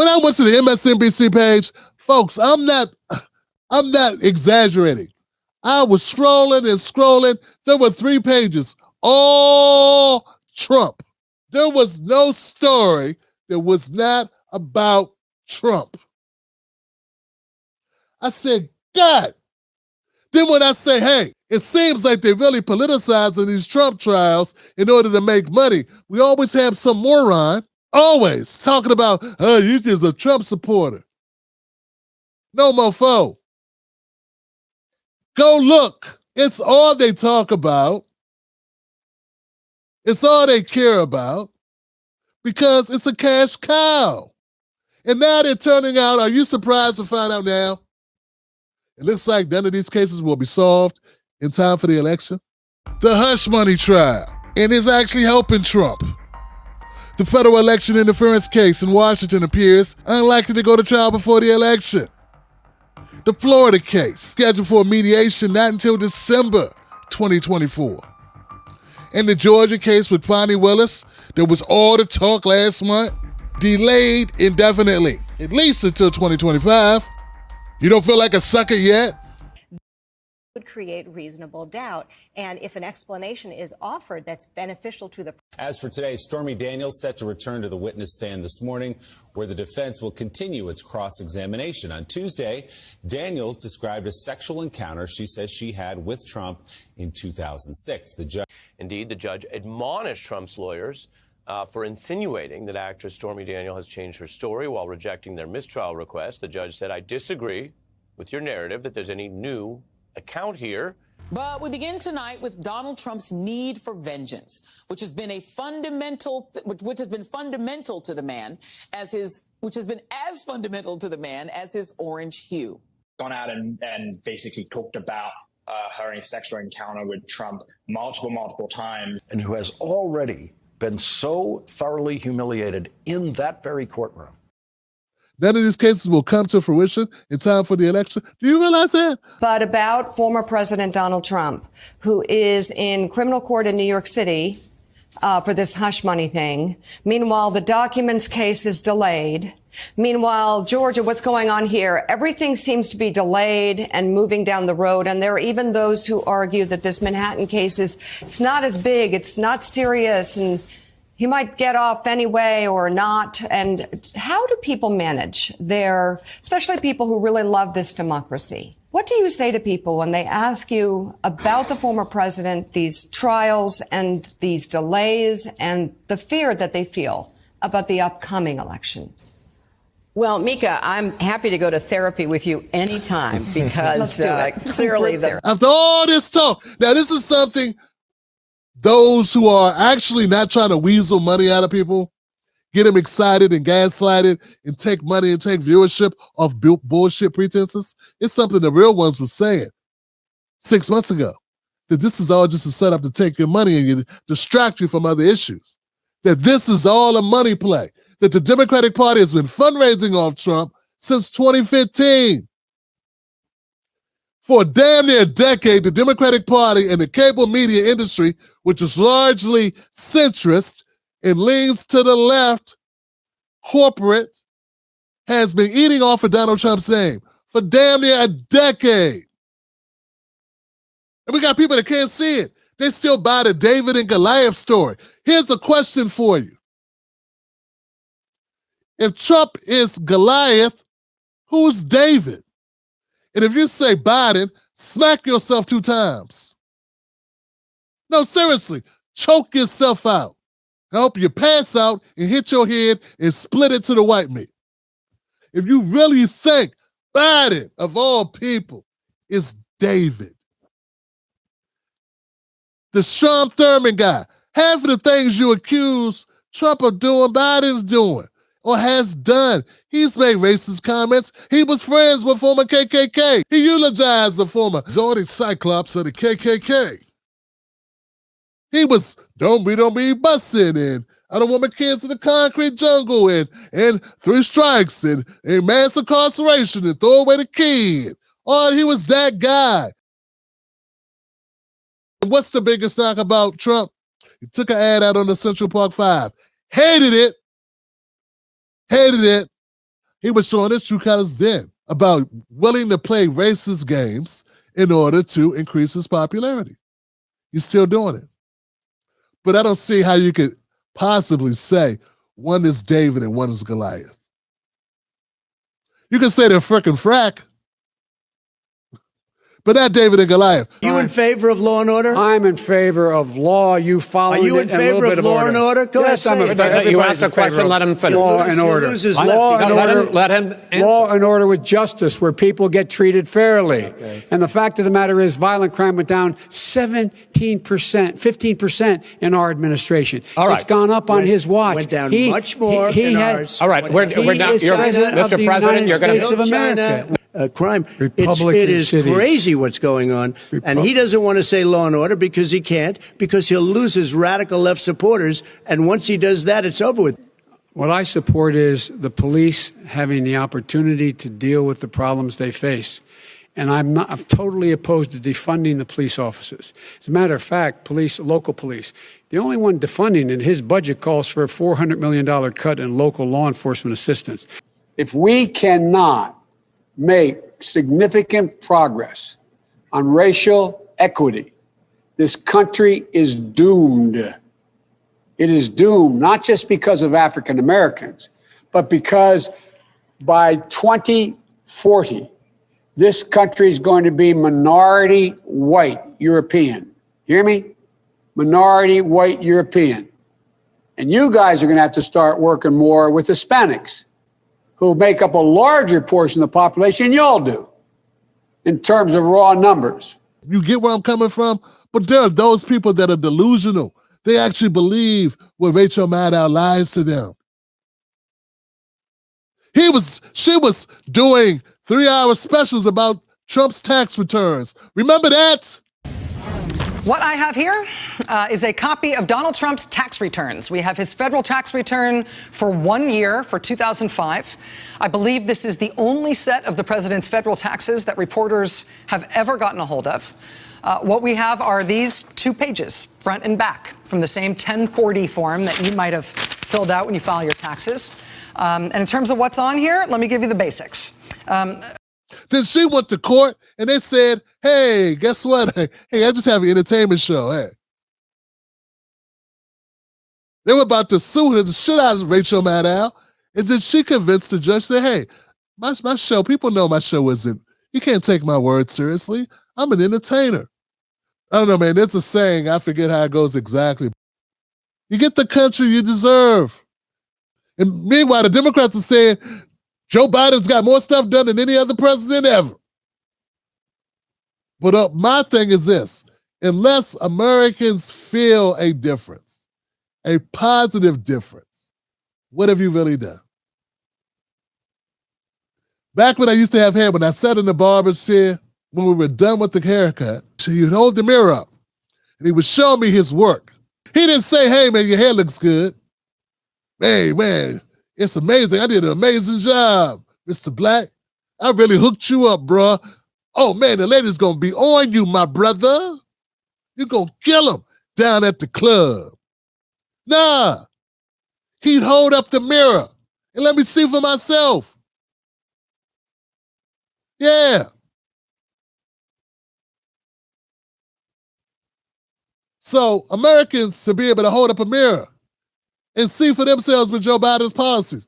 When I went to the MSNBC page, folks, I'm not exaggerating. I was scrolling and scrolling. There were 3 pages, all Trump. There was no story that was not about Trump. I said, God. Then when I say, hey, it seems like they're really politicizing these Trump trials in order to make money, we always have some moron always talking about, oh, you just a Trump supporter. No mofo. Go look. It's all they talk about. It's all they care about because it's a cash cow. And now they're turning out, are you surprised to find out now? It looks like none of these cases will be solved in time for the election. The hush money trial, and is actually helping Trump. The federal election interference case in Washington appears unlikely to go to trial before the election. The Florida case, scheduled for mediation not until December 2024. And the Georgia case with Fonnie Willis, that was all the talk last month, delayed indefinitely, at least until 2025. You don't feel like a sucker yet? Would create reasonable doubt. And if an explanation is offered that's beneficial to the... As for today, Stormy Daniels set to return to the witness stand this morning, where the defense will continue its cross-examination. On Tuesday, Daniels described a sexual encounter she says she had with Trump in 2006. Indeed, the judge admonished Trump's lawyers for insinuating that actress Stormy Daniels has changed her story while rejecting their mistrial request. The judge said, I disagree with your narrative that there's any new account here. But we begin tonight with Donald Trump's need for vengeance, which has been fundamental to the man as his orange hue. Gone out and basically talked about her in a sexual encounter with Trump multiple times. And who has already been so thoroughly humiliated in that very courtroom. None of these cases will come to fruition in time for the election. Do you realize that? But about former President Donald Trump, who is in criminal court in New York City for this hush money thing. Meanwhile, the documents case is delayed. Meanwhile, Georgia, what's going on here? Everything seems to be delayed and moving down the road. And there are even those who argue that this Manhattan case it's not as big, it's not serious, and he might get off anyway or not. And how do people manage especially people who really love this democracy? What do you say to people when they ask you about the former president, these trials and these delays and the fear that they feel about the upcoming election? Well, Mika, I'm happy to go to therapy with you anytime because clearly after all this talk, now this is something those who are actually not trying to weasel money out of people, get them excited and gaslighted and take money and take viewership off bullshit pretenses. It's something the real ones were saying 6 months ago, that this is all just a setup to take your money and distract you from other issues, that this is all a money play, that the Democratic Party has been fundraising off Trump since 2015. For damn near a decade, the Democratic Party and the cable media industry, which is largely centrist and leans to the left, corporate, has been eating off of Donald Trump's name for damn near a decade. And we got people that can't see it. They still buy the David and Goliath story. Here's a question for you. If Trump is Goliath, who's David? And if you say Biden, smack yourself 2 times. No, seriously, choke yourself out. Help you pass out and hit your head and split it to the white meat. If you really think Biden, of all people, is David. The Strom Thurmond guy, half of the things you accuse Trump of doing, Biden's doing or has done. He's made racist comments. He was friends with former KKK. He eulogized the former Zordy Cyclops of the KKK. He was, don't be bussin', and I don't want my kids in the concrete jungle, and 3 strikes, and mass incarceration, and throw away the kid. Oh, he was that guy. And what's the biggest knock about Trump? He took an ad out on the Central Park 5. Hated it. He was showing his true colors then about willing to play racist games in order to increase his popularity. He's still doing it. But I don't see how you could possibly say one is David and one is Goliath. You can say they're frickin' frack, but not David and Goliath. You in favor of law and order? I'm in favor of law. You follow. Are you in favor of law and order? Go yes, ahead. I'm in favor. You asked a question. Let him finish. Law and order. Law and order. Let him answer. Law and order with justice, where people get treated fairly. Okay. And the fact of the matter is, violent crime went down 17%, 15% in our administration. All right. It's gone up on his watch. Went down much more in ours. All right. We're now. Mr. President, you're going to of America. Crime. It is crazy what's going on. And he doesn't want to say law and order because he can't, because he'll lose his radical left supporters. And once he does that, it's over with. What I support is the police having the opportunity to deal with the problems they face. And I'm totally opposed to defunding the police officers. As a matter of fact, local police, the only one defunding in his budget calls for a $400 million cut in local law enforcement assistance. If we cannot make significant progress on racial equity, this country is doomed. It is doomed, not just because of African Americans, but because by 2040, this country is going to be minority white European. Hear me? Minority white European. And you guys are going to have to start working more with Hispanics, who make up a larger portion of the population than y'all do in terms of raw numbers. You get where I'm coming from? But there are those people that are delusional. They actually believe what Rachel Maddow lies to them. She was doing 3-hour specials about Trump's tax returns. Remember that? What I have here is a copy of Donald Trump's tax returns. We have his federal tax return for 1 year for 2005. I believe this is the only set of the president's federal taxes that reporters have ever gotten a hold of. What we have are these 2 pages, front and back, from the same 1040 form that you might have filled out when you file your taxes. And in terms of what's on here, let me give you the basics. Then she went to court and they said, hey, guess what? Hey, I just have an entertainment show. Hey. They were about to sue her, the shit out of Rachel Maddow. And then she convinced the judge that, hey, my show, people know my show isn't, you can't take my word seriously. I'm an entertainer. I don't know, man. There's a saying, I forget how it goes exactly. You get the country you deserve. And meanwhile, the Democrats are saying, Joe Biden's got more stuff done than any other president ever. But my thing is this, unless Americans feel a difference, a positive difference, what have you really done? Back when I used to have hair, when I sat in the barber's chair, when we were done with the haircut, he would hold the mirror up and he would show me his work. He didn't say, hey, man, your hair looks good. Hey, man, it's amazing. I did an amazing job, Mr. Black. I really hooked you up, bruh. Oh, man, the lady's going to be on you, my brother. You're going to kill him down at the club. Nah. He'd hold up the mirror and let me see for myself. Yeah. So Americans should be able to hold up a mirror and see for themselves with Joe Biden's policies.